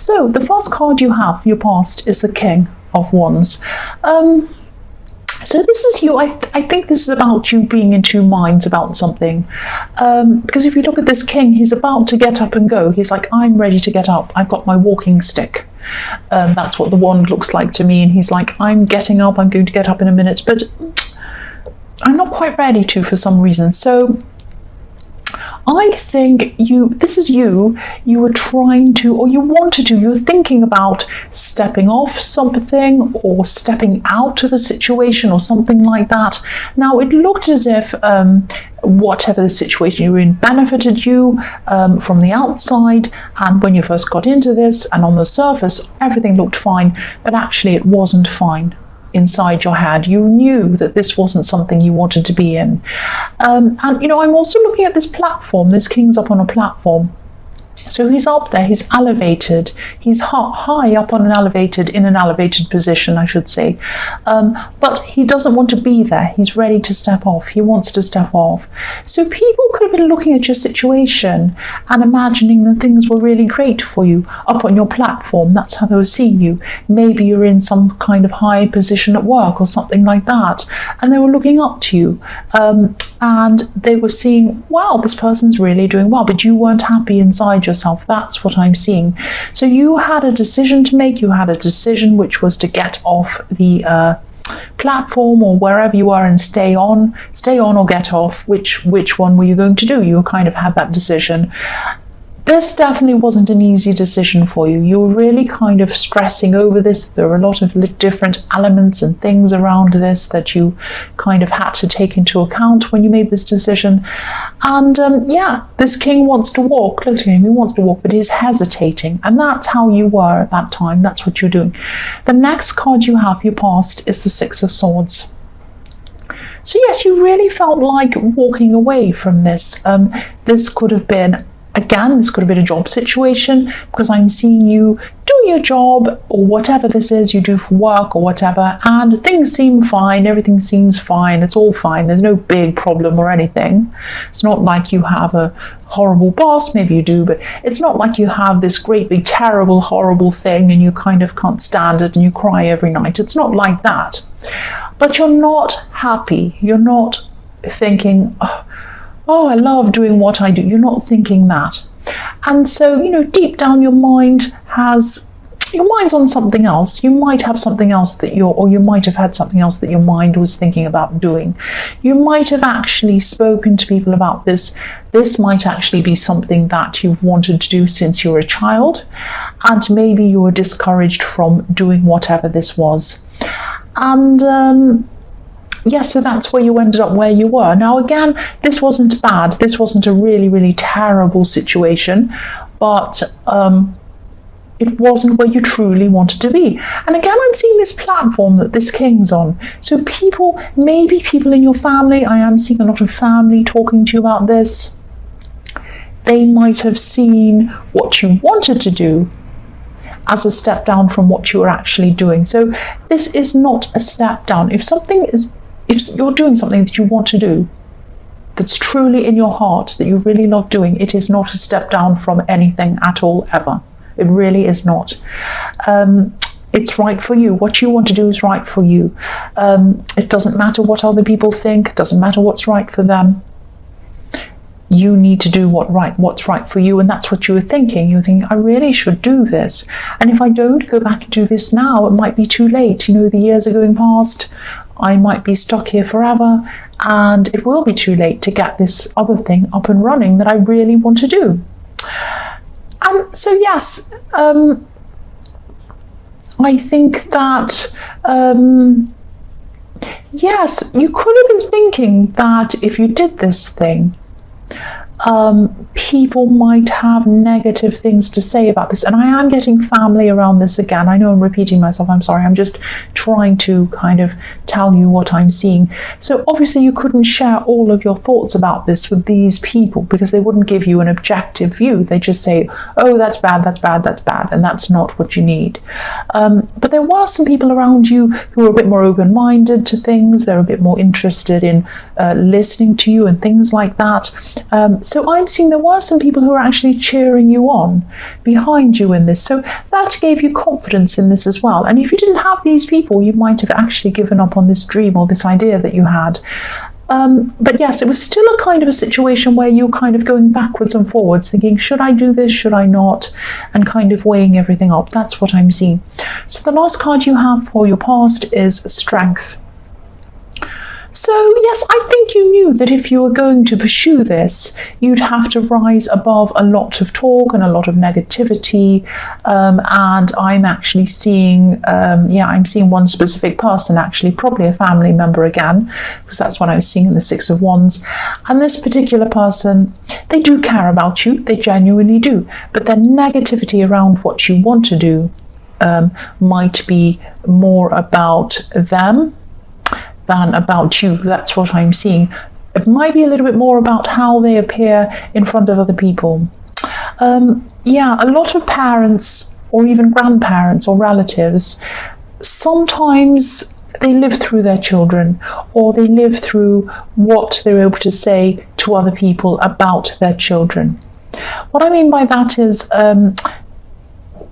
So the first card you have, your past, is the King of Wands. So this is you. I think this is about you being in two minds about something. Because if you look at this king, he's about to get up and go. He's like, I'm ready to get up. I've got my walking stick. That's what the wand looks like to me. And he's like, I'm getting up. I'm going to get up in a minute. But I'm not quite ready to for some reason. So I think this is you were trying to, or you wanted to, you were thinking about stepping off something or stepping out of a situation or something like that. Now, it looked as if whatever the situation you were in benefited you from the outside, and when you first got into this and on the surface, everything looked fine, but actually it wasn't fine. Inside your head, you knew that this wasn't something you wanted to be in. And I'm also looking at this platform. This king's up on a platform. So he's up there, he's elevated, he's high up on in an elevated position, I should say. But he doesn't want to be there. He's ready to step off. He wants to step off. So people could have been looking at your situation and imagining that things were really great for you up on your platform. That's how they were seeing you. Maybe you're in some kind of high position at work or something like that. And they were looking up to you. And they were seeing, wow, this person's really doing well, but you weren't happy inside yourself. That's what I'm seeing. So you had a decision to make. You had a decision which was to get off the platform or wherever you are and stay on or get off. Which one were you going to do? You kind of had that decision. This definitely wasn't an easy decision for you. You were really kind of stressing over this. There were a lot of different elements and things around this that you kind of had to take into account when you made this decision. And this king wants to walk. Look at him, he wants to walk, but he's hesitating. And that's how you were at that time. That's what you're doing. The next card you have, your past, is the Six of Swords. So yes, you really felt like walking away from this. This could have been, again, this could have been a job situation, because I'm seeing you doing your job or whatever this is you do for work or whatever, and things seem fine, everything seems fine, it's all fine, there's no big problem or anything. It's not like you have a horrible boss, maybe you do, but it's not like you have this great big terrible horrible thing and you kind of can't stand it and you cry every night. It's not like that. But you're not happy. You're not thinking, oh, I love doing what I do. You're not thinking that. And so, deep down your mind's on something else. You might have something else you might have had something else that your mind was thinking about doing. You might have actually spoken to people about this. This might actually be something that you've wanted to do since you were a child, and maybe you were discouraged from doing whatever this was. And so that's where you ended up where you were. Now, again, this wasn't bad. This wasn't a really, really terrible situation, but it wasn't where you truly wanted to be. And again, I'm seeing this platform that this king's on. So maybe people in your family, I am seeing a lot of family talking to you about this. They might have seen what you wanted to do as a step down from what you were actually doing. So this is not a step down. If you're doing something that you want to do, that's truly in your heart, that you really love doing, it is not a step down from anything at all, ever. It really is not. It's right for you. What you want to do is right for you. It doesn't matter what other people think. It doesn't matter what's right for them. You need to do what's right for you, and that's what you were thinking. You were thinking, I really should do this. And if I don't go back and do this now, it might be too late. The years are going past. I might be stuck here forever, and it will be too late to get this other thing up and running that I really want to do. And so, yes, I think that, yes, you could have been thinking that if you did this thing, people might have negative things to say about this. And I am getting family around this again. I know I'm repeating myself. I'm sorry. I'm just trying to kind of tell you what I'm seeing. So obviously you couldn't share all of your thoughts about this with these people because they wouldn't give you an objective view. They just say, oh, that's bad, that's bad, that's bad. And that's not what you need. But there were some people around you who were a bit more open-minded to things. They're a bit more interested in listening to you and things like that. So I'm seeing there were some people who are actually cheering you on behind you in this. So that gave you confidence in this as well. And if you didn't have these people, you might have actually given up on this dream or this idea that you had. But yes, it was still a kind of a situation where you're kind of going backwards and forwards, thinking, should I do this, should I not? And kind of weighing everything up. That's what I'm seeing. So the last card you have for your past is Strength. So yes, I think you knew that if you were going to pursue this, you'd have to rise above a lot of talk and a lot of negativity. And I'm actually seeing, I'm seeing one specific person, actually, probably a family member again, because that's what I was seeing in the Six of Wands. And this particular person, they do care about you, they genuinely do, but their negativity around what you want to do might be more about them than about you. That's what I'm seeing. It might be a little bit more about how they appear in front of other people. A lot of parents or even grandparents or relatives, sometimes they live through their children, or they live through what they're able to say to other people about their children. What I mean by that is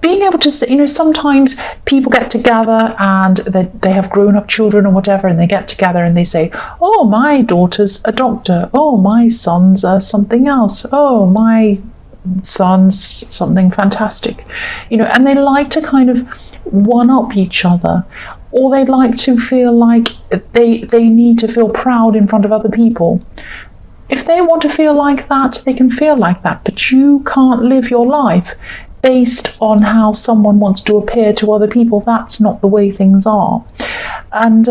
being able to say, sometimes people get together and they have grown-up children or whatever, and they get together and they say, oh, my daughter's a doctor, oh, my son's something else, oh, my son's something fantastic, and they like to kind of one-up each other, or they like to feel like they need to feel proud in front of other people. If they want to feel like that, they can feel like that, but you can't live your life based on how someone wants to appear to other people. That's not the way things are. And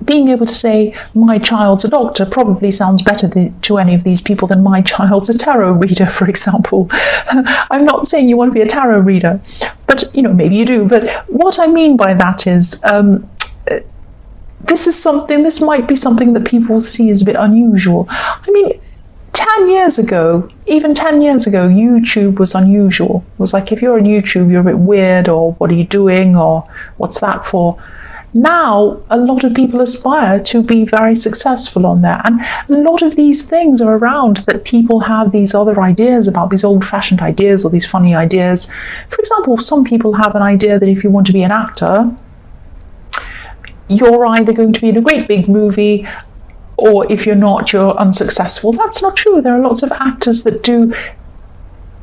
being able to say, my child's a doctor, probably sounds better to any of these people than my child's a tarot reader, for example. I'm not saying you want to be a tarot reader, but maybe you do. But what I mean by that is, this might be something that people see as a bit unusual. I mean, 10 years ago, YouTube was unusual. It was like, if you're on YouTube, you're a bit weird, or what are you doing, or what's that for? Now, a lot of people aspire to be very successful on there. And a lot of these things are around that people have these other ideas about, these old-fashioned ideas or these funny ideas. For example, some people have an idea that if you want to be an actor, you're either going to be in a great big movie, or if you're not, you're unsuccessful. That's not true. There are lots of actors that do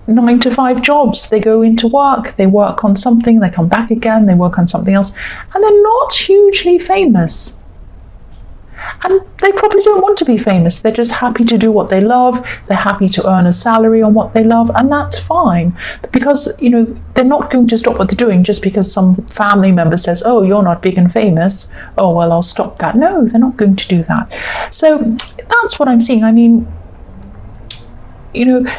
9-to-5 jobs. They go into work, they work on something, they come back again, they work on something else, and they're not hugely famous. And they probably don't want to be famous. They're just happy to do what they love. They're happy to earn a salary on what they love, and that's fine. Because, they're not going to stop what they're doing just because some family member says, oh, you're not big and famous. Oh, well, I'll stop that. No, they're not going to do that. So that's what I'm seeing. I mean, the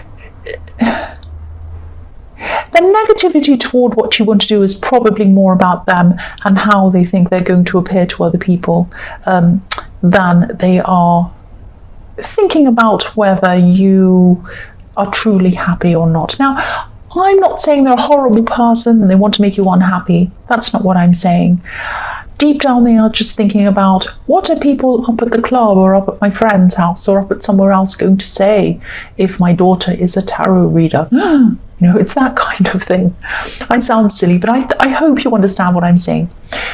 negativity toward what you want to do is probably more about them and how they think they're going to appear to other people than they are thinking about whether you are truly happy or not. Now, I'm not saying they're a horrible person and they want to make you unhappy. That's not what I'm saying. Deep down, they are just thinking about, what are people up at the club or up at my friend's house or up at somewhere else going to say if my daughter is a tarot reader? It's that kind of thing. I sound silly, but I hope you understand what I'm saying.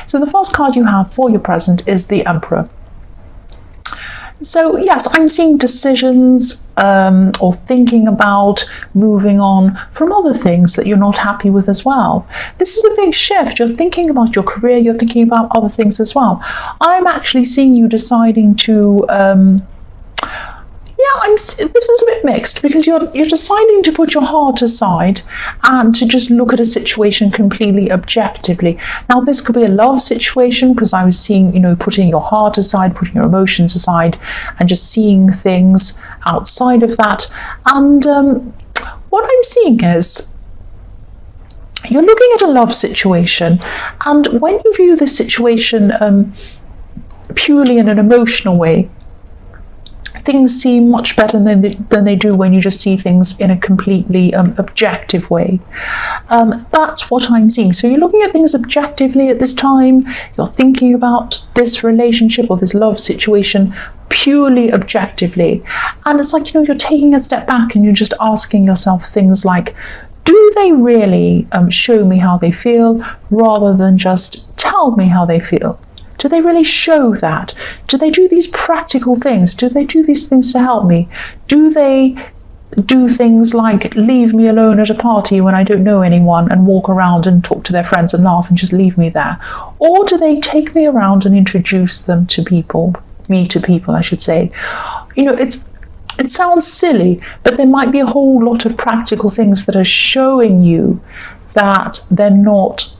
So the first card you have for your present is the Emperor. So yes, I'm seeing decisions or thinking about moving on from other things that you're not happy with as well. This is a big shift. You're thinking about your career, you're thinking about other things as well. I'm actually seeing you deciding to this is a bit mixed, because you're deciding to put your heart aside and to just look at a situation completely objectively. Now, this could be a love situation, because I was seeing, putting your heart aside, putting your emotions aside, and just seeing things outside of that. And what I'm seeing is, you're looking at a love situation, and when you view this situation purely in an emotional way, things seem much better than they do when you just see things in a completely objective way. That's what I'm seeing. So you're looking at things objectively at this time. You're thinking about this relationship or this love situation purely objectively. And it's like, you're taking a step back and you're just asking yourself things like, do they really show me how they feel rather than just tell me how they feel? Do they really show that? Do they do these practical things? Do they do these things to help me? Do they do things like leave me alone at a party when I don't know anyone and walk around and talk to their friends and laugh and just leave me there? Or do they take me around and introduce them to people, me to people, I should say? It sounds silly, but there might be a whole lot of practical things that are showing you that they're not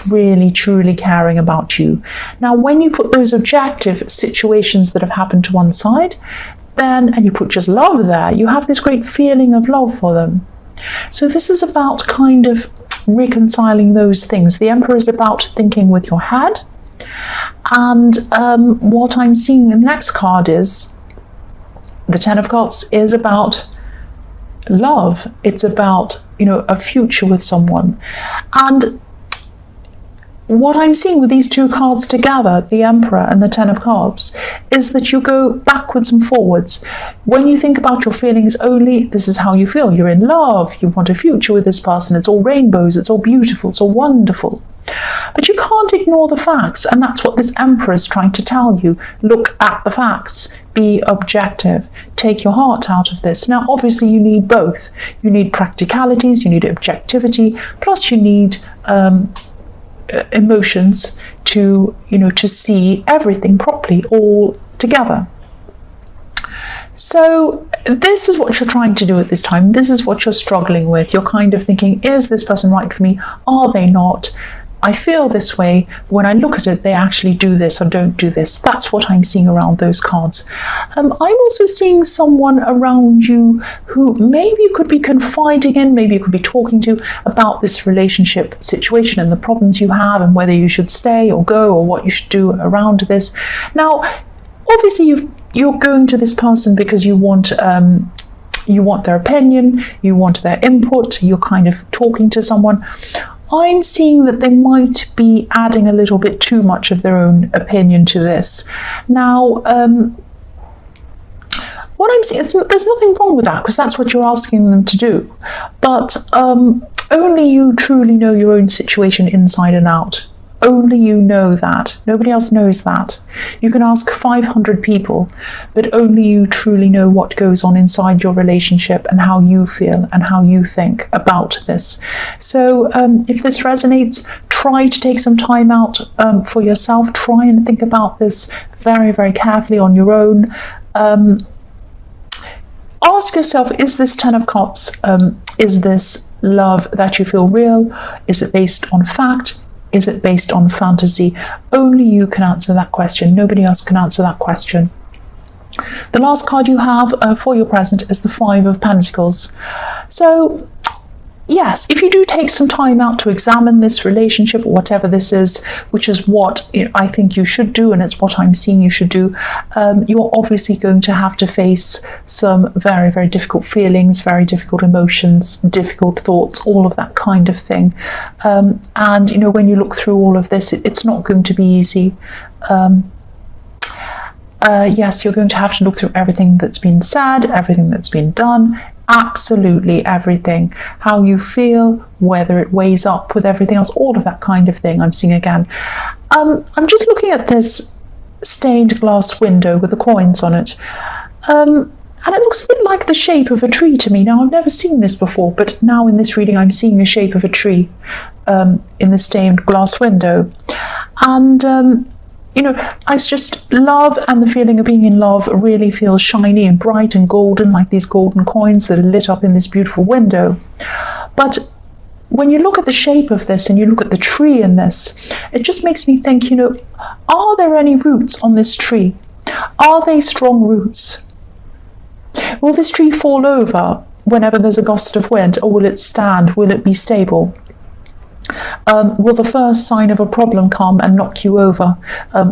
really truly caring about you. Now, when you put those objective situations that have happened to one side, and you put just love there, you have this great feeling of love for them. So this is about kind of reconciling those things. The Emperor is about thinking with your head. And what I'm seeing in the next card is the Ten of Cups is about love. It's about, a future with someone. And what I'm seeing with these two cards together, the Emperor and the Ten of Cups, is that you go backwards and forwards. When you think about your feelings only, this is how you feel. You're in love. You want a future with this person. It's all rainbows. It's all beautiful. It's all wonderful. But you can't ignore the facts, and that's what this Emperor is trying to tell you. Look at the facts. Be objective. Take your heart out of this. Now, obviously, you need both. You need practicalities, you need objectivity, plus you need emotions to see everything properly all together. So this is what you're trying to do at this time. This is what you're struggling with. You're kind of thinking, is this person right for me? Are they not? I feel this way. When I look at it, they actually do this or don't do this. That's what I'm seeing around those cards. I'm also seeing someone around you who maybe you could be confiding in, maybe you could be talking to about this relationship situation and the problems you have and whether you should stay or go or what you should do around this. Now, obviously, you're going to this person because you want their opinion, you want their input, you're kind of talking to someone. I'm seeing that they might be adding a little bit too much of their own opinion to this. Now, what I'm seeing, there's nothing wrong with that because that's what you're asking them to do. But only you truly know your own situation inside and out. Only you know that. Nobody else knows that. You can ask 500 people, but only you truly know what goes on inside your relationship and how you feel and how you think about this. So if this resonates, try to take some time out for yourself. Try and think about this very, very carefully on your own. Ask yourself, is this Ten of Cups, is this love that you feel real? Is it based on fact? Is it based on fantasy? Only you can answer that question. Nobody else can answer that question. The last card you have for your present is the Five of Pentacles. So, yes, if you do take some time out to examine this relationship or whatever this is, which is what I think you should do, and it's what I'm seeing you should do, you're obviously going to have to face some very, very difficult feelings, very difficult emotions, difficult thoughts, all of that kind of thing. And, when you look through all of this, it's not going to be easy. Yes, you're going to have to look through everything that's been said, everything that's been done, absolutely everything, how you feel, whether it weighs up with everything else, all of that kind of thing I'm seeing again. I'm just looking at this stained glass window with the coins on it, and it looks a bit like the shape of a tree to me. Now, I've never seen this before, but now in this reading I'm seeing the shape of a tree in the stained glass window. And I just love, and the feeling of being in love really feels shiny and bright and golden, like these golden coins that are lit up in this beautiful window. But when you look at the shape of this and you look at the tree in this, it just makes me think, are there any roots on this tree? Are they strong roots? Will this tree fall over whenever there's a gust of wind, or will it stand? Will it be stable? Will the first sign of a problem come and knock you over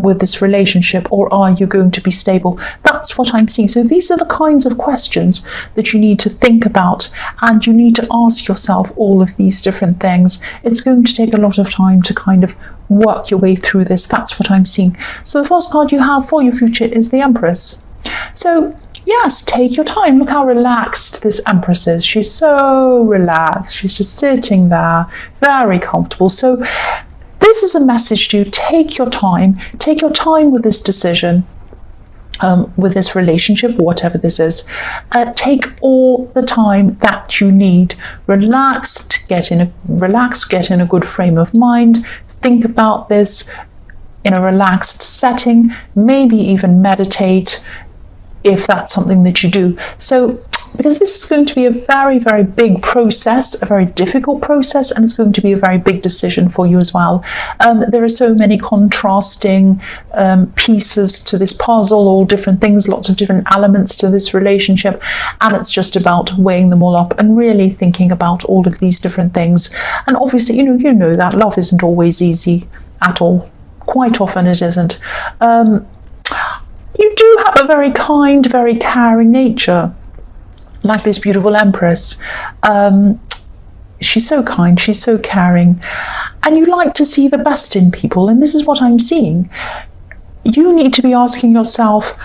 with this relationship, or are you going to be stable? That's what I'm seeing. So these are the kinds of questions that you need to think about, and you need to ask yourself all of these different things. It's going to take a lot of time to kind of work your way through this. That's what I'm seeing. So the first card you have for your future is the Empress. So yes, take your time. Look how relaxed this Empress is. She's so relaxed. She's just sitting there, very comfortable. So this is a message to you. Take your time. Take your time with this decision, with this relationship, whatever this is. Take all the time that you need. Relaxed, get in a good frame of mind. Think about this in a relaxed setting. Maybe even meditate, if that's something that you do. So, because this is going to be a very, very big process, a very difficult process, and it's going to be a very big decision for you as well. There are so many contrasting pieces to this puzzle, all different things, lots of different elements to this relationship, and it's just about weighing them all up and really thinking about all of these different things. And obviously, you know that love isn't always easy at all. Quite often it isn't. You do have a very kind, very caring nature, like this beautiful Empress. She's so kind, she's so caring, and you like to see the best in people, and this is what I'm seeing. You need to be asking yourself,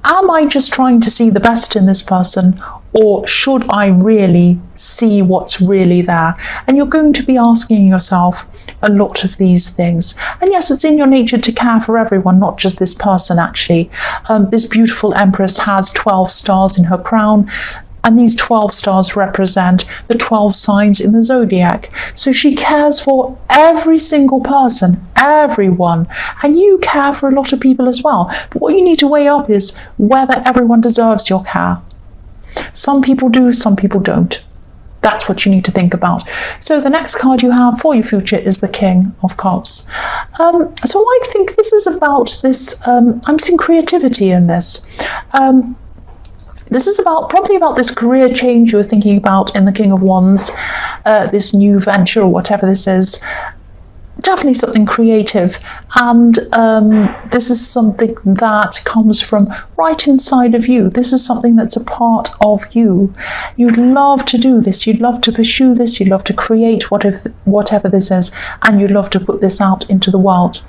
am I just trying to see the best in this person, or should I really see what's really there? And you're going to be asking yourself a lot of these things. And yes, it's in your nature to care for everyone, not just this person, actually. This beautiful Empress has 12 stars in her crown, and these 12 stars represent the 12 signs in the zodiac. So she cares for every single person, everyone, and you care for a lot of people as well. But what you need to weigh up is whether everyone deserves your care. Some people do, some people don't. That's what you need to think about. So the next card you have for your future is the King of Cups. So I think this is about this, I'm seeing creativity in this. This is probably about this career change you were thinking about in the King of Wands, this new venture or whatever this is. Definitely something creative, and this is something that comes from right inside of you. This is something that's a part of you. You'd love to do this, you'd love to pursue this, you'd love to create whatever this is, and you'd love to put this out into the world.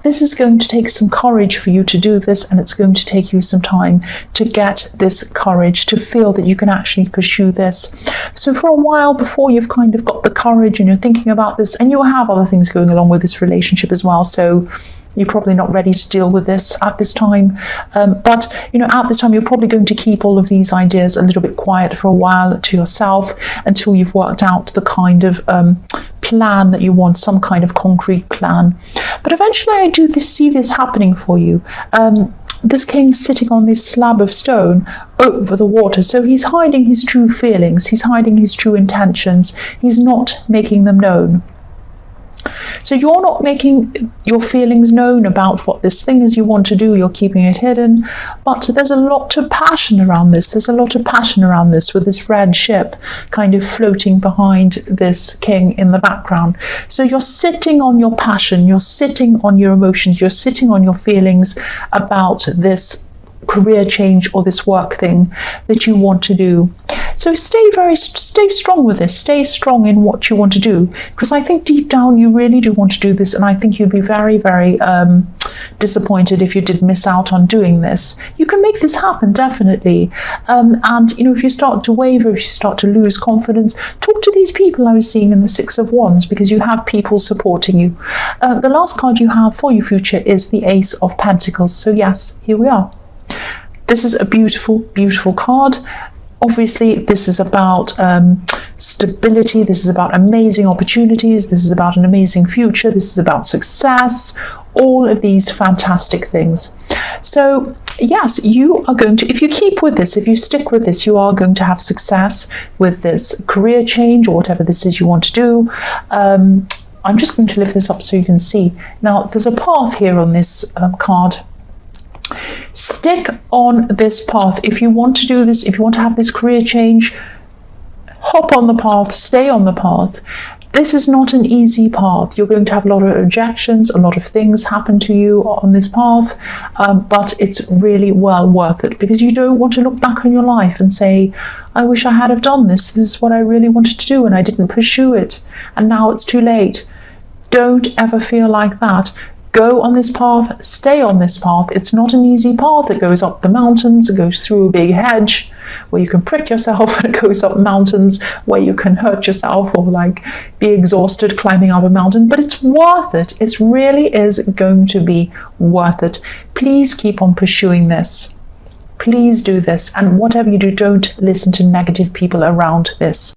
This is going to take some courage for you to do this, and it's going to take you some time to get this courage, to feel that you can actually pursue this. So for a while before you've kind of got the courage and you're thinking about this, and you'll have other things going along with this relationship as well, so you're probably not ready to deal with this at this time. But at this time, you're probably going to keep all of these ideas a little bit quiet for a while to yourself until you've worked out the kind of plan that you want, some kind of concrete plan. But eventually I do see this happening for you. This king's sitting on this slab of stone over the water, so he's hiding his true feelings, he's hiding his true intentions, he's not making them known. So you're not making your feelings known about what this thing is you want to do, you're keeping it hidden, but there's a lot of passion around this. There's a lot of passion around this, with this red ship kind of floating behind this king in the background. So you're sitting on your passion, you're sitting on your emotions, you're sitting on your feelings about this career change or this work thing that you want to do. So stay strong with this, stay strong in what you want to do, because I think deep down you really do want to do this, and I think you'd be very, very disappointed if you did miss out on doing this. You can make this happen, definitely. And if you start to waver, if you start to lose confidence, talk to these people I was seeing in the Six of Wands, because you have people supporting you. The last card you have for your future is the Ace of Pentacles. So yes, here we are. This is a beautiful, beautiful card. Obviously, this is about stability, this is about amazing opportunities, this is about an amazing future, this is about success, all of these fantastic things. So yes, you are going to, if you keep with this, if you stick with this, you are going to have success with this career change or whatever this is you want to do. I'm just going to lift this up so you can see. Now, there's a path here on this card. Stick on this path. If you want to do this, if you want to have this career change, hop on the path, stay on the path. This is not an easy path. You're going to have a lot of objections, a lot of things happen to you on this path, but it's really well worth it, because you don't want to look back on your life and say, I wish I had have done this. This is what I really wanted to do and I didn't pursue it, and now it's too late. Don't ever feel like that. Go on this path, stay on this path. It's not an easy path. It goes up the mountains, it goes through a big hedge where you can prick yourself, and it goes up mountains where you can hurt yourself or like be exhausted climbing up a mountain, but it's worth it. It really is going to be worth it. Please keep on pursuing this. Please do this, and whatever you do, don't listen to negative people around this.